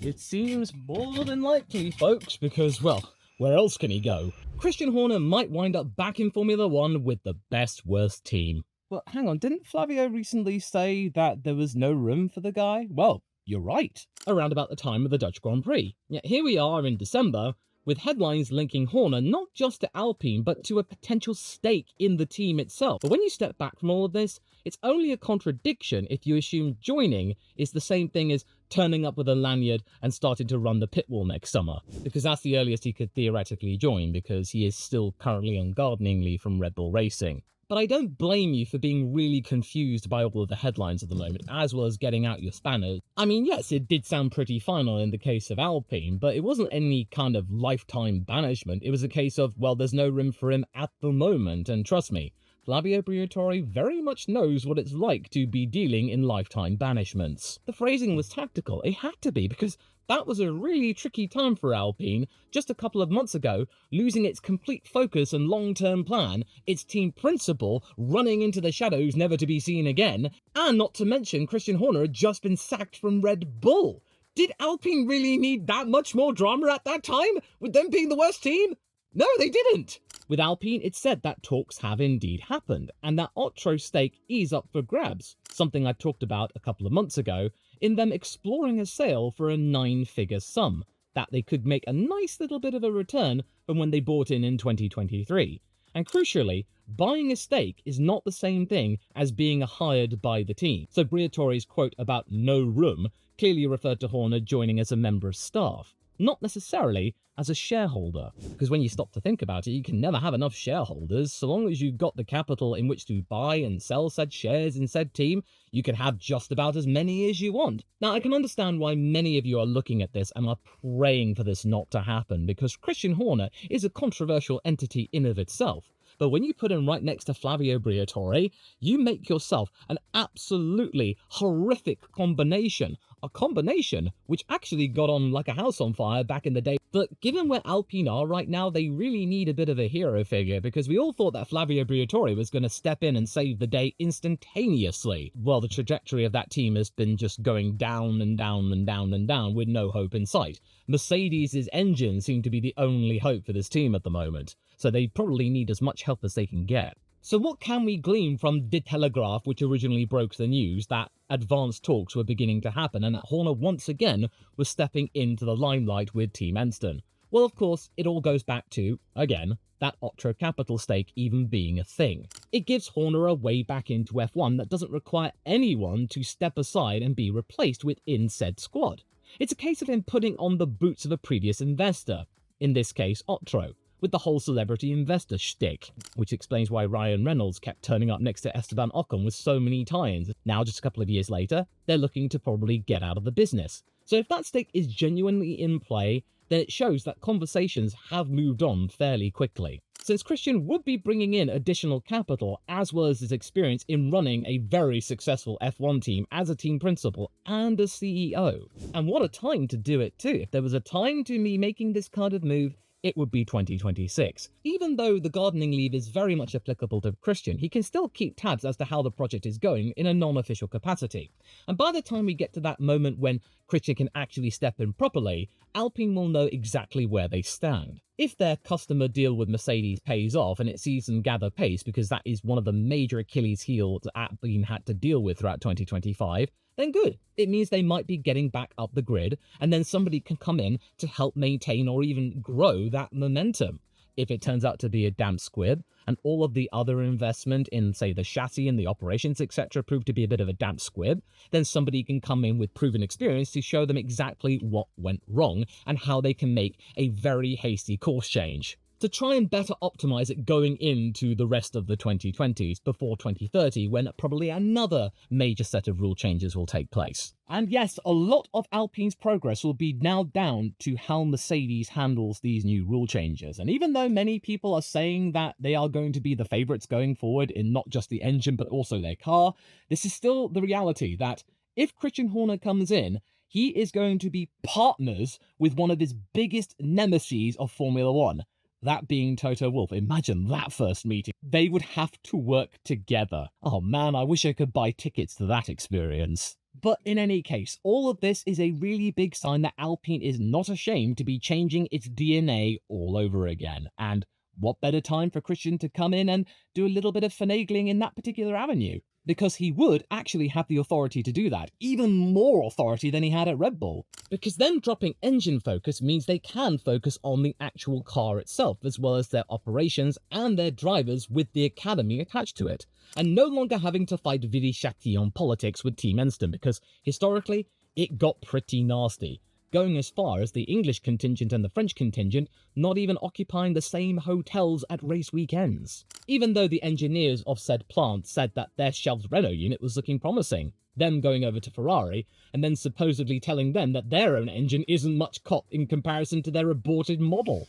It seems more than likely, folks, because, well, where else can he go? Christian Horner might wind up back in Formula One with the best worst team. But hang on, didn't Flavio recently say that there was no room for the guy? Well, you're right. Around about the time of the Dutch Grand Prix. Yet here we are in December, with headlines linking Horner not just to Alpine, but to a potential stake in the team itself. But when you step back from all of this, it's only a contradiction if you assume joining is the same thing as turning up with a lanyard and starting to run the pit wall next summer. Because that's the earliest he could theoretically join, because he is still currently on gardening leave from Red Bull Racing. But I don't blame you for being really confused by all of the headlines at the moment, as well as getting out your spanners. I mean, yes, it did sound pretty final in the case of Alpine, but it wasn't any kind of lifetime banishment. It was a case of, well, there's no room for him at the moment, and trust me, Flavio Briatore very much knows what it's like to be dealing in lifetime banishments. The phrasing was tactical. It had to be, because that was a really tricky time for Alpine just a couple of months ago, losing its complete focus and long-term plan, its team principal running into the shadows never to be seen again, and not to mention Christian Horner had just been sacked from Red Bull. Did Alpine really need that much more drama at that time, with them being the worst team? No, they didn't! With Alpine, it's said that talks have indeed happened, and that Ottro's stake is up for grabs, something I talked about a couple of months ago, in them exploring a sale for a 9-figure sum, that they could make a nice little bit of a return from when they bought in 2023. And crucially, buying a stake is not the same thing as being hired by the team. So Briatore's quote about no room clearly referred to Horner joining as a member of staff, not necessarily as a shareholder. Because when you stop to think about it, you can never have enough shareholders. So long as you've got the capital in which to buy and sell said shares in said team, you can have just about as many as you want. Now, I can understand why many of you are looking at this and are praying for this not to happen, because Christian Horner is a controversial entity in of itself. But when you put him right next to Flavio Briatore, you make yourself an absolutely horrific combination. A combination which actually got on like a house on fire back in the day. But given where Alpine are right now, they really need a bit of a hero figure, because we all thought that Flavio Briatore was going to step in and save the day instantaneously. Well, the trajectory of that team has been just going down and down and down and down with no hope in sight. Mercedes' engine seem to be the only hope for this team at the moment, so they probably need as much help as they can get. So what can we glean from De Telegraaf, which originally broke the news that advanced talks were beginning to happen and that Horner once again was stepping into the limelight with Team Enston? Well, of course, it all goes back to, again, that Otto capital stake even being a thing. It gives Horner a way back into F1 that doesn't require anyone to step aside and be replaced within said squad. It's a case of him putting on the boots of a previous investor, in this case Otto, with the whole celebrity investor shtick, which explains why Ryan Reynolds kept turning up next to Esteban Ocon with so many tie-ins. Now, just a couple of years later, they're looking to probably get out of the business. So if that stake is genuinely in play, then it shows that conversations have moved on fairly quickly. Since Christian would be bringing in additional capital, as well as his experience in running a very successful F1 team as a team principal and a CEO. And what a time to do it too. If there was a time to be making this kind of move, it would be 2026. Even though the gardening leave is very much applicable to Christian, he can still keep tabs as to how the project is going in a non-official capacity. And by the time we get to that moment when Christian can actually step in properly, Alpine will know exactly where they stand. If their customer deal with Mercedes pays off and it sees them gather pace, because that is one of the major Achilles heels that Alpine had to deal with throughout 2025, then good. It means they might be getting back up the grid, and then somebody can come in to help maintain or even grow that momentum. If it turns out to be a damn squib, and all of the other investment in, say, the chassis and the operations, etc., prove to be a bit of a damp squib, then somebody can come in with proven experience to show them exactly what went wrong and how they can make a very hasty course change, to try and better optimize it going into the rest of the 2020s before 2030, when probably another major set of rule changes will take place. And yes, a lot of Alpine's progress will be now down to how Mercedes handles these new rule changes. And even though many people are saying that they are going to be the favorites going forward in not just the engine but also their car, this is still the reality that if Christian Horner comes in, he is going to be partners with one of his biggest nemeses of Formula One, that being Toto Wolff. Imagine that first meeting. They would have to work together. Oh man, I wish I could buy tickets to that experience. But in any case, all of this is a really big sign that Alpine is not ashamed to be changing its DNA all over again. And what better time for Christian to come in and do a little bit of finagling in that particular avenue? Because he would actually have the authority to do that, even more authority than he had at Red Bull. Because them dropping engine focus means they can focus on the actual car itself, as well as their operations and their drivers with the academy attached to it, and no longer having to fight Viry-Châtillon politics with Team Enston, because historically, it got pretty nasty, going as far as the English contingent and the French contingent not even occupying the same hotels at race weekends. Even though the engineers of said plant said that their shelved Renault unit was looking promising, them going over to Ferrari, and then supposedly telling them that their own engine isn't much cop in comparison to their aborted model.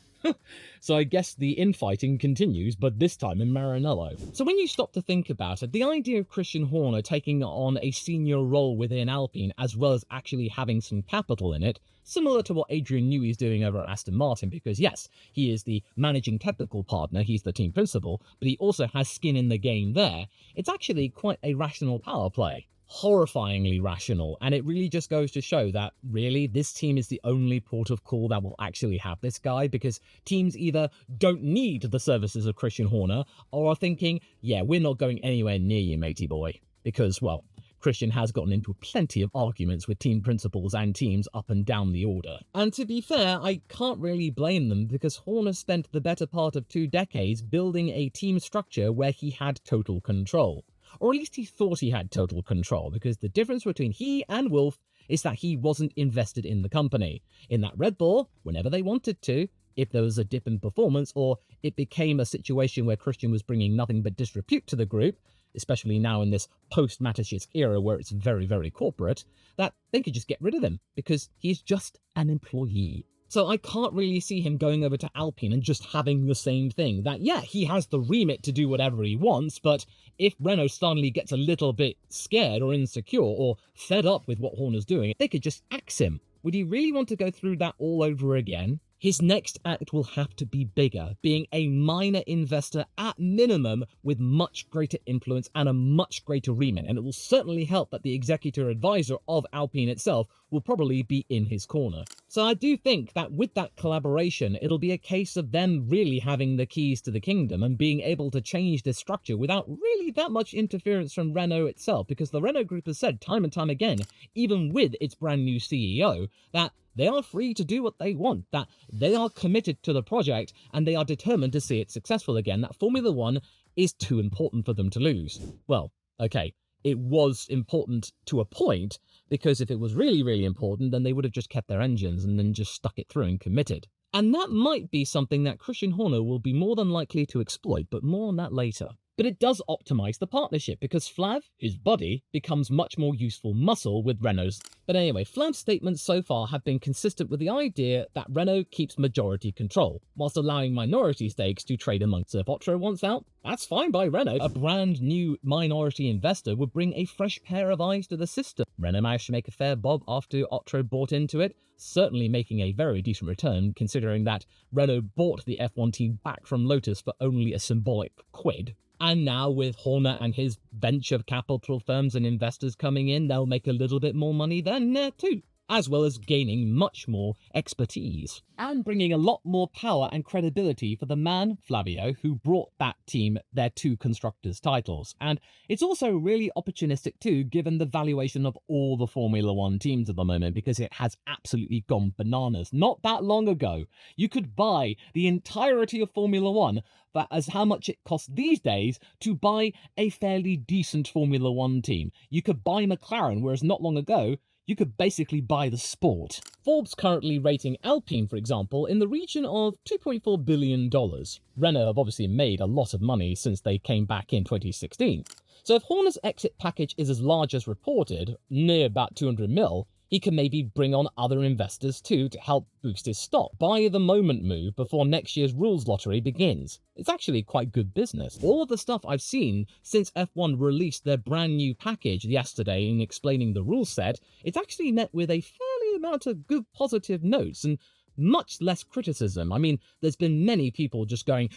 So I guess the infighting continues, but this time in Maranello. So when you stop to think about it, the idea of Christian Horner taking on a senior role within Alpine, as well as actually having some capital in it, similar to what Adrian Newey's doing over at Aston Martin, because yes, he is the managing technical partner, he's the team principal, but he also has skin in the game there. It's actually quite a rational power play. Horrifyingly rational, and it really just goes to show that really this team is the only port of call that will actually have this guy, because teams either don't need the services of Christian Horner or are thinking, yeah, we're not going anywhere near you, matey boy, because, well, Christian has gotten into plenty of arguments with team principals and teams up and down the order. And to be fair, I can't really blame them, because Horner spent the better part of 2 decades building a team structure where he had total control. Or at least he thought he had total control, because the difference between he and Wolff is that he wasn't invested in the company. In that Red Bull, whenever they wanted to, if there was a dip in performance or it became a situation where Christian was bringing nothing but disrepute to the group, especially now in this post-Mateschitz era where it's very, very corporate, that they could just get rid of him because he's just an employee. So I can't really see him going over to Alpine and just having the same thing. That, yeah, he has the remit to do whatever he wants, but if Renault suddenly gets a little bit scared or insecure or fed up with what Horner's doing, they could just axe him. Would he really want to go through that all over again? His next act will have to be bigger, being a minor investor at minimum with much greater influence and a much greater remit, and it will certainly help that the executive advisor of Alpine itself will probably be in his corner. So I do think that with that collaboration, it'll be a case of them really having the keys to the kingdom and being able to change this structure without really that much interference from Renault itself, because the Renault group has said time and time again, even with its brand new CEO, that they are free to do what they want, that they are committed to the project and they are determined to see it successful again, that Formula One is too important for them to lose. Well, okay, it was important to a point, because if it was really, really important, then they would have just kept their engines and then just stuck it through and committed. And that might be something that Christian Horner will be more than likely to exploit, but more on that later. But it does optimize the partnership, because Flav, his body, becomes much more useful muscle with Renault's. But anyway, Flav's statements so far have been consistent with the idea that Renault keeps majority control, whilst allowing minority stakes to trade amongst. So if Otro wants out, that's fine by Renault. A brand new minority investor would bring a fresh pair of eyes to the system. Renault managed to make a fair bob after Otro bought into it, certainly making a very decent return considering that Renault bought the F1 team back from Lotus for only a symbolic quid. And now with Horner and his venture capital firms and investors coming in, they'll make a little bit more money then too, as well as gaining much more expertise and bringing a lot more power and credibility for the man, Flavio, who brought that team their 2 constructors' titles. And it's also really opportunistic too, given the valuation of all the Formula One teams at the moment, because it has absolutely gone bananas. Not that long ago, you could buy the entirety of Formula One for as how much it costs these days to buy a fairly decent Formula One team. You could buy McLaren, whereas not long ago, you could basically buy the sport. Forbes currently rating Alpine, for example, in the region of $2.4 billion. Renault have obviously made a lot of money since they came back in 2016. So if Horner's exit package is as large as reported, near about 200 mil, he can maybe bring on other investors too to help boost his stock. Buy the moment move before next year's rules lottery begins. It's actually quite good business. All of the stuff I've seen since F1 released their brand new package yesterday in explaining the rule set, it's actually met with a fairly amount of good positive notes and much less criticism. I mean, there's been many people just going,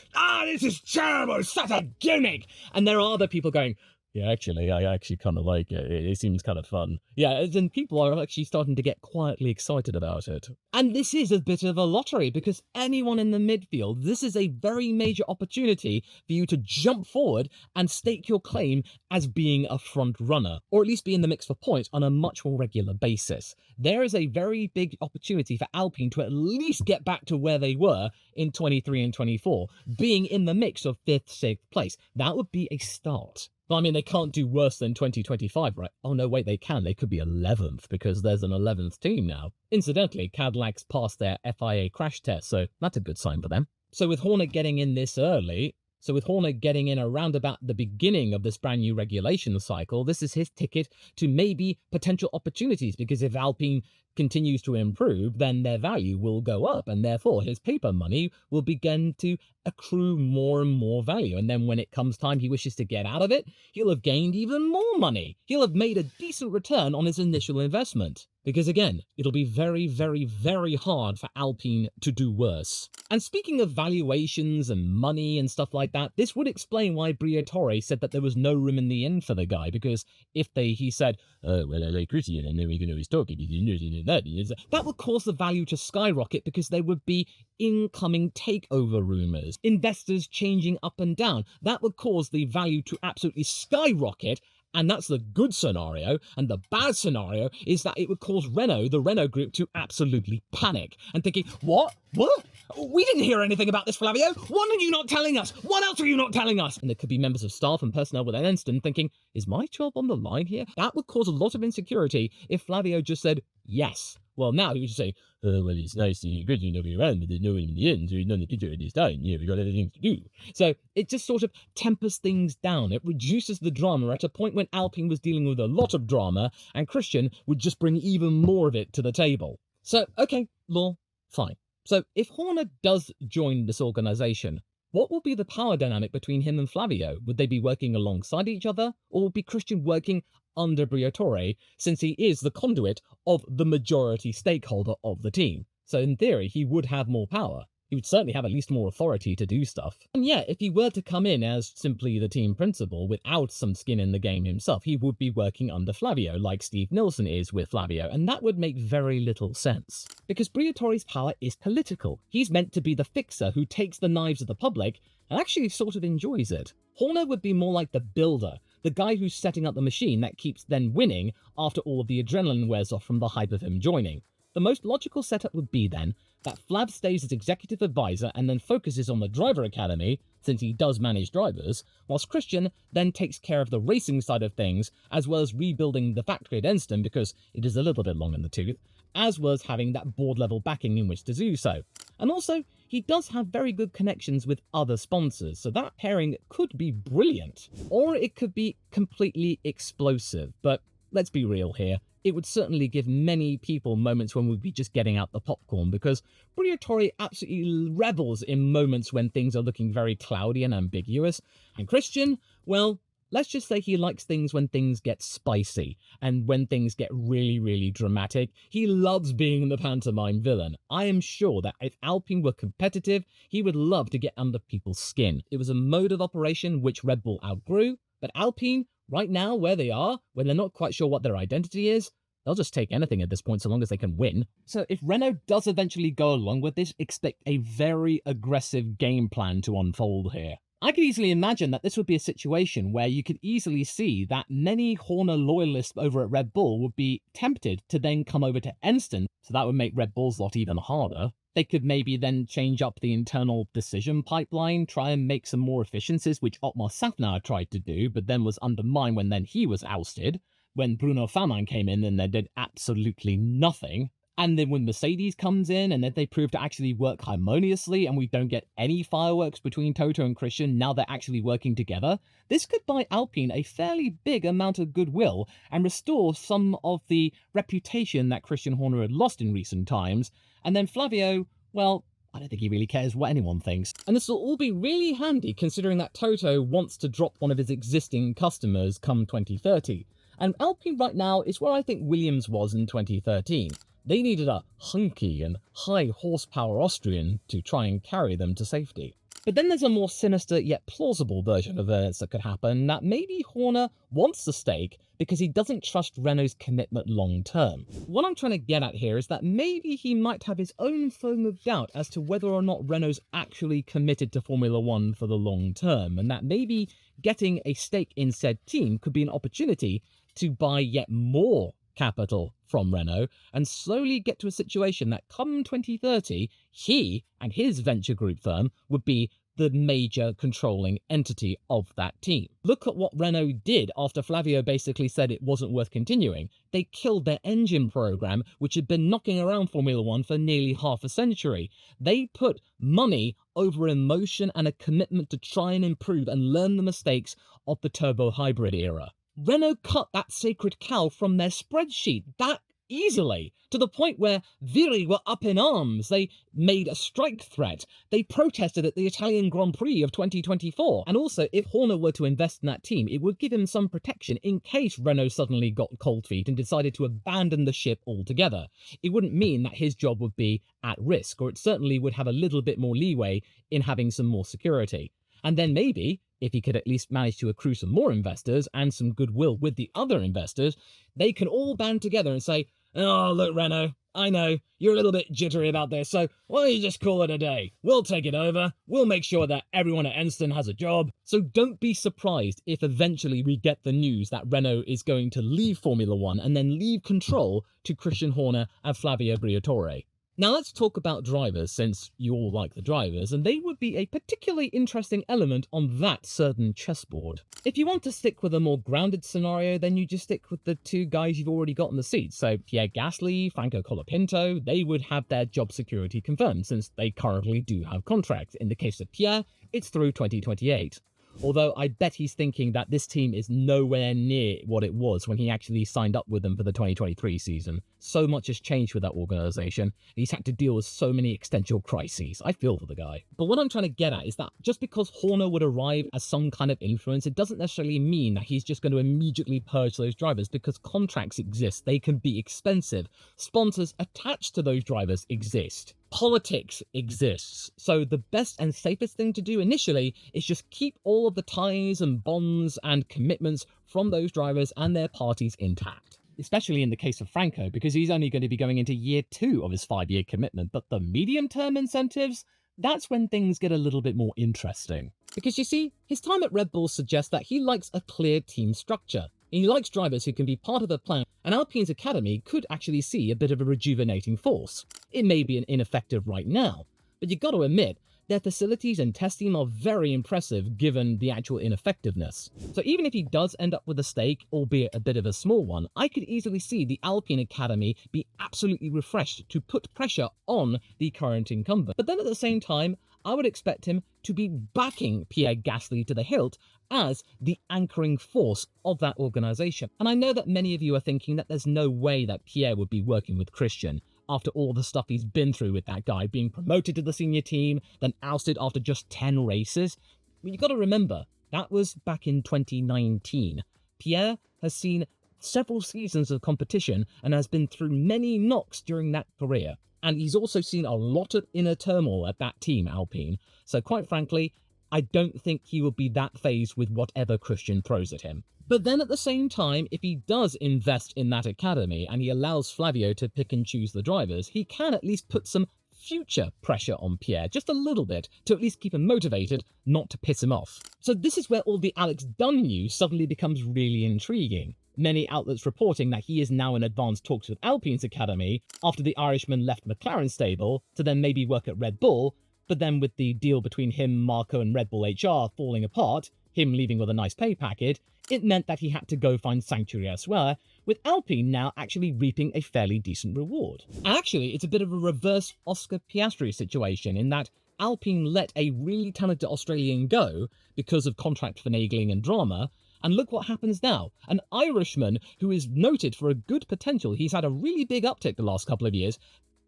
this is terrible, it's such a gimmick. And there are other people going, Yeah, actually, I actually kind of like it. It seems kind of fun. Yeah, as in people are actually starting to get quietly excited about it. And this is a bit of a lottery because anyone in the midfield, this is a very major opportunity for you to jump forward and stake your claim as being a front runner, or at least be in the mix for points on a much more regular basis. There is a very big opportunity for Alpine to at least get back to where they were in 23 and 24, being in the mix of 5th, 6th place. That would be a start. Well, I mean, they can't do worse than 2025, right? Oh, no, wait, they can. They could be 11th because there's an 11th team now. Incidentally, Cadillac's passed their FIA crash test, so that's a good sign for them. So with Horner getting in this early, around about the beginning of this brand new regulation cycle, this is his ticket to maybe potential opportunities, because if Alpine continues to improve, then their value will go up, and therefore his paper money will begin to accrue more and more value. And then when it comes time he wishes to get out of it, he'll have gained even more money. He'll have made a decent return on his initial investment. Because again, it'll be very, very, very hard for Alpine to do worse. And speaking of valuations and money and stuff like that, this would explain why Briatore said that there was no room in the inn for the guy, because he said, well, I like Christian, and then we can always talk, that would cause the value to skyrocket because there would be incoming takeover rumours, investors changing up and down. That would cause the value to absolutely skyrocket. And that's the good scenario. And the bad scenario is that it would cause Renault, the Renault group, to absolutely panic and thinking, what? What? We didn't hear anything about this, Flavio. What are you not telling us? What else are you not telling us? And there could be members of staff and personnel within Enston thinking, is my job on the line here? That would cause a lot of insecurity if Flavio just said yes. Well, now he would just say, well, it's nice and good to be around, but there's no one in the end, so none of the picture at this time. Yeah, we've got other things to do. So it just sort of tempers things down. It reduces the drama at a point when Alpine was dealing with a lot of drama, and Christian would just bring even more of it to the table. So, okay, Law, fine. So if Horner does join this organisation, what will be the power dynamic between him and Flavio? Would they be working alongside each other, or would be Christian working under Briatore, since he is the conduit of the majority stakeholder of the team? So in theory, he would have more power. He would certainly have at least more authority to do stuff. And yeah, if he were to come in as simply the team principal without some skin in the game himself, he would be working under Flavio, like Steve Nielsen is with Flavio, and that would make very little sense. Because Briatore's power is political. He's meant to be the fixer who takes the knives of the public and actually sort of enjoys it. Horner would be more like the builder, the guy who's setting up the machine that keeps then winning after all of the adrenaline wears off from the hype of him joining. The most logical setup would be then that Flav stays as executive advisor and then focuses on the driver academy, since he does manage drivers, whilst Christian then takes care of the racing side of things, as well as rebuilding the factory at Enston because it is a little bit long in the tooth, as well as having that board level backing in which to do so. And also, he does have very good connections with other sponsors, so that pairing could be brilliant. Or it could be completely explosive, but let's be real here. It would certainly give many people moments when we'd be just getting out the popcorn, because Briatore absolutely revels in moments when things are looking very cloudy and ambiguous. And Christian, well, let's just say he likes things when things get spicy and when things get really, really dramatic. He loves being the pantomime villain. I am sure that if Alpine were competitive, he would love to get under people's skin. It was a mode of operation which Red Bull outgrew, but Alpine, right now, where they are, when they're not quite sure what their identity is, they'll just take anything at this point so long as they can win. So if Renault does eventually go along with this, expect a very aggressive game plan to unfold here. I could easily imagine that this would be a situation where you could easily see that many Horner loyalists over at Red Bull would be tempted to then come over to Enston, so that would make Red Bull's lot even harder. They could maybe then change up the internal decision pipeline, try and make some more efficiencies, which Otmar Safnauer tried to do, but then was undermined when then he was ousted. When Bruno Famin came in, then they did absolutely nothing. And then when Mercedes comes in, and then they prove to actually work harmoniously, and we don't get any fireworks between Toto and Christian, now they're actually working together, this could buy Alpine a fairly big amount of goodwill and restore some of the reputation that Christian Horner had lost in recent times. And then Flavio, well, I don't think he really cares what anyone thinks. And this will all be really handy considering that Toto wants to drop one of his existing customers come 2030. And Alpine right now is where I think Williams was in 2013. They needed a hunky and high horsepower Austrian to try and carry them to safety. But then there's a more sinister yet plausible version of events that could happen, that maybe Horner wants the stake because he doesn't trust Renault's commitment long term. What I'm trying to get at here is that maybe he might have his own foam of doubt as to whether or not Renault's actually committed to Formula One for the long term, and that maybe getting a stake in said team could be an opportunity to buy yet more capital from Renault and slowly get to a situation that come 2030, he and his venture group firm would be the major controlling entity of that team. Look at what Renault did after Flavio basically said it wasn't worth continuing. They killed their engine program, which had been knocking around Formula One for nearly half a century. They put money over emotion and a commitment to try and improve and learn the mistakes of the turbo hybrid era. Renault cut that sacred cow from their spreadsheet that easily, to the point where Viri were up in arms. They made a strike threat. They protested at the Italian Grand Prix of 2024. And also, if Horner were to invest in that team, it would give him some protection in case Renault suddenly got cold feet and decided to abandon the ship altogether. It wouldn't mean that his job would be at risk, or it certainly would have a little bit more leeway in having some more security. And then maybe, if he could at least manage to accrue some more investors and some goodwill with the other investors, they can all band together and say, "Oh, look, Renault, I know, you're a little bit jittery about this, so why don't you just call it a day? We'll take it over. We'll make sure that everyone at Enston has a job." So don't be surprised if eventually we get the news that Renault is going to leave Formula One and then leave control to Christian Horner and Flavio Briatore. Now let's talk about drivers, since you all like the drivers, and they would be a particularly interesting element on that certain chessboard. If you want to stick with a more grounded scenario, then you just stick with the two guys you've already got in the seat. So Pierre Gasly, Franco Colapinto, they would have their job security confirmed, since they currently do have contracts. In the case of Pierre, it's through 2028. Although I bet he's thinking that this team is nowhere near what it was when he actually signed up with them for the 2023 season. So much has changed with that organisation. He's had to deal with so many existential crises. I feel for the guy. But what I'm trying to get at is that just because Horner would arrive as some kind of influence, it doesn't necessarily mean that he's just going to immediately purge those drivers, because contracts exist. They can be expensive. Sponsors attached to those drivers exist. Politics exists. So the best and safest thing to do initially is just keep all of the ties and bonds and commitments from those drivers and their parties intact. Especially in the case of Franco, because he's only going to be going into year 2 of his 5-year commitment. But the medium-term incentives, that's when things get a little bit more interesting. Because you see, his time at Red Bull suggests that he likes a clear team structure. He likes drivers who can be part of a plan, and Alpine's academy could actually see a bit of a rejuvenating force. It may be ineffective right now, but you've got to admit, their facilities and testing are very impressive given the actual ineffectiveness. So even if he does end up with a stake, albeit a bit of a small one, I could easily see the Alpine Academy be absolutely refreshed to put pressure on the current incumbent. But then at the same time, I would expect him to be backing Pierre Gasly to the hilt as the anchoring force of that organisation. And I know that many of you are thinking that there's no way that Pierre would be working with Christian after all the stuff he's been through with that guy, being promoted to the senior team, then ousted after just 10 races. But you've got to remember, that was back in 2019. Pierre has seen several seasons of competition and has been through many knocks during that career. And he's also seen a lot of inner turmoil at that team, Alpine. So quite frankly, I don't think he will be that phased with whatever Christian throws at him. But then at the same time, if he does invest in that academy and he allows Flavio to pick and choose the drivers, he can at least put some future pressure on Pierre, just a little bit, to at least keep him motivated, not to piss him off. So this is where all the Alex Dunn news suddenly becomes really intriguing. Many outlets reporting that he is now in advanced talks with Alpine's academy after the Irishman left McLaren's stable to then maybe work at Red Bull, but then with the deal between him, Marco and Red Bull HR falling apart, him leaving with a nice pay packet, it meant that he had to go find sanctuary elsewhere, with Alpine now actually reaping a fairly decent reward. Actually, it's a bit of a reverse Oscar Piastri situation in that Alpine let a really talented Australian go because of contract finagling and drama, and look what happens now. An Irishman who is noted for a good potential, he's had a really big uptick the last couple of years,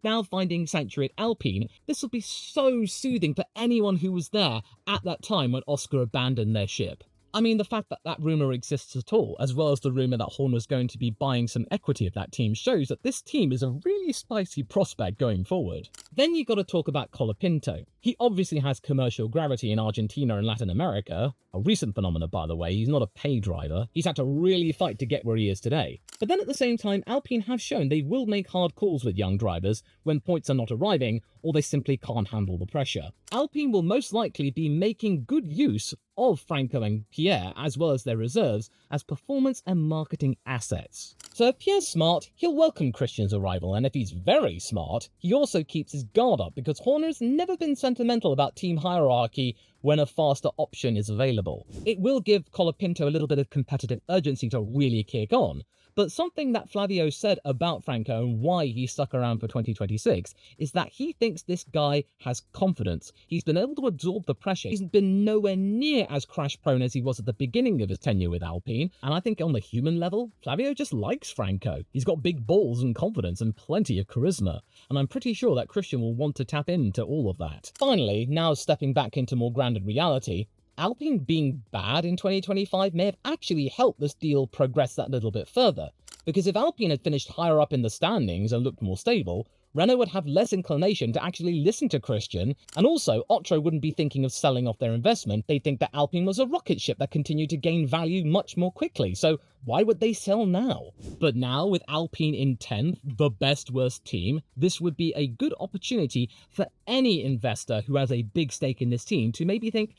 now finding sanctuary at Alpine. This will be so soothing for anyone who was there at that time when Oscar abandoned their ship. I mean, the fact that that rumour exists at all, as well as the rumour that Horn was going to be buying some equity of that team, shows that this team is a really spicy prospect going forward. Then you got to talk about Colapinto. He obviously has commercial gravity in Argentina and Latin America, a recent phenomenon by the way. He's not a pay driver. He's had to really fight to get where he is today. But then at the same time, Alpine have shown they will make hard calls with young drivers when points are not arriving or they simply can't handle the pressure. Alpine will most likely be making good use of Franco and Pierre, as well as their reserves, as performance and marketing assets. So if Pierre's smart, he'll welcome Christian's arrival, and if he's very smart, he also keeps his guard up because Horner's never been sentimental about team hierarchy when a faster option is available. It will give Colapinto a little bit of competitive urgency to really kick on. But something that Flavio said about Franco and why he stuck around for 2026 is that he thinks this guy has confidence. He's been able to absorb the pressure. He's been nowhere near as crash-prone as he was at the beginning of his tenure with Alpine. And I think on the human level, Flavio just likes Franco. He's got big balls and confidence and plenty of charisma. And I'm pretty sure that Christian will want to tap into all of that. Finally, now stepping back into more grounded reality, Alpine being bad in 2025 may have actually helped this deal progress that little bit further, because if Alpine had finished higher up in the standings and looked more stable, Renault would have less inclination to actually listen to Christian, and also Otro wouldn't be thinking of selling off their investment. They'd think that Alpine was a rocket ship that continued to gain value much more quickly, so why would they sell now? But now, with Alpine in 10th, the best-worst team, this would be a good opportunity for any investor who has a big stake in this team to maybe think,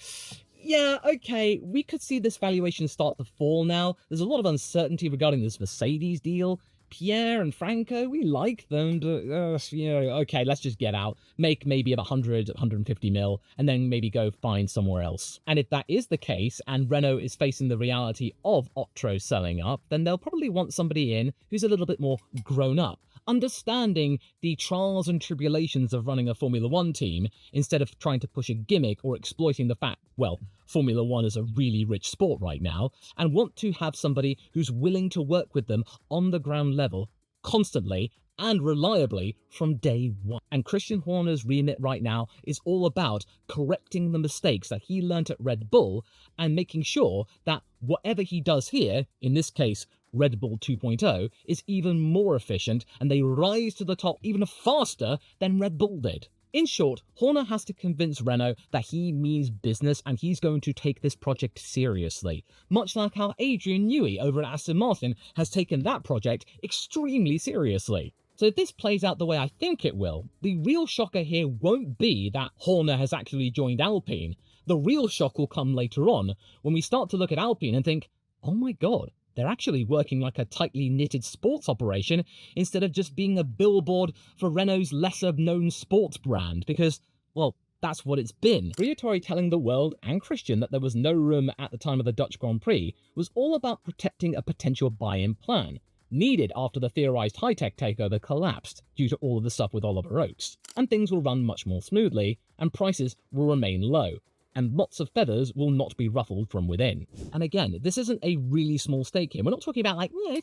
yeah, okay, we could see this valuation start to fall now. There's a lot of uncertainty regarding this Mercedes deal. Pierre and Franco, we like them, but, okay, let's just get out. Make maybe about 100, 150 mil, and then maybe go find somewhere else. And if that is the case, and Renault is facing the reality of Otro selling up, then they'll probably want somebody in who's a little bit more grown up, understanding the trials and tribulations of running a Formula One team instead of trying to push a gimmick or exploiting the fact, well, Formula One is a really rich sport right now, and want to have somebody who's willing to work with them on the ground level constantly and reliably from day one. And Christian Horner's remit right now is all about correcting the mistakes that he learnt at Red Bull and making sure that whatever he does here, in this case Red Bull 2.0, is even more efficient and they rise to the top even faster than Red Bull did. In short, Horner has to convince Renault that he means business and he's going to take this project seriously, much like how Adrian Newey over at Aston Martin has taken that project extremely seriously. So if this plays out the way I think it will, the real shocker here won't be that Horner has actually joined Alpine. The real shock will come later on when we start to look at Alpine and think, oh my god, they're actually working like a tightly knitted sports operation instead of just being a billboard for Renault's lesser-known sports brand, because, well, that's what it's been. Briatore telling the world and Christian that there was no room at the time of the Dutch Grand Prix was all about protecting a potential buy-in plan, needed after the theorised high-tech takeover collapsed due to all of the stuff with Oliver Oakes, and things will run much more smoothly, and prices will remain low, and lots of feathers will not be ruffled from within. And again, this isn't a really small stake here. We're not talking about like, 4,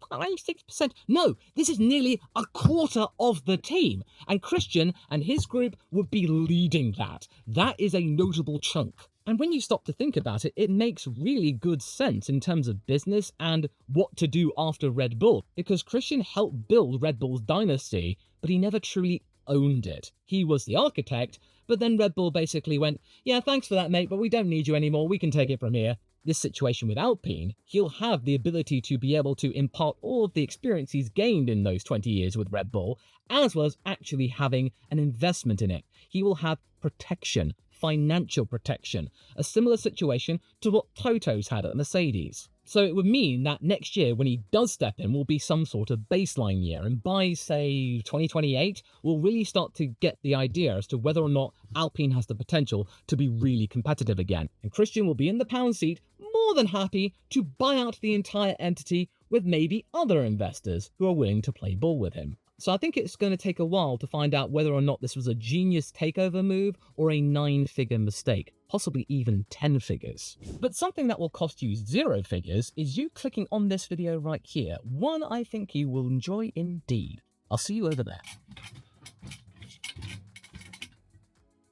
5, 6%. No, this is nearly a quarter of the team. And Christian and his group would be leading that. That is a notable chunk. And when you stop to think about it, it makes really good sense in terms of business and what to do after Red Bull. Because Christian helped build Red Bull's dynasty, but he never truly owned it. He was the architect, but then Red Bull basically went, yeah, thanks for that, mate, but we don't need you anymore, we can take it from here. This situation with Alpine, he'll have the ability to be able to impart all of the experience he's gained in those 20 years with Red Bull, as well as actually having an investment in it. He will have protection, financial protection, a similar situation to what Toto's had at Mercedes. So it would mean that next year, when he does step in, will be some sort of baseline year. And by, say, 2028, we'll really start to get the idea as to whether or not Alpine has the potential to be really competitive again. And Christian will be in the pound seat, more than happy to buy out the entire entity with maybe other investors who are willing to play ball with him. So I think it's going to take a while to find out whether or not this was a genius takeover move or a 9-figure mistake, possibly even 10 figures. But something that will cost you 0 figures is you clicking on this video right here, one I think you will enjoy indeed. I'll see you over there.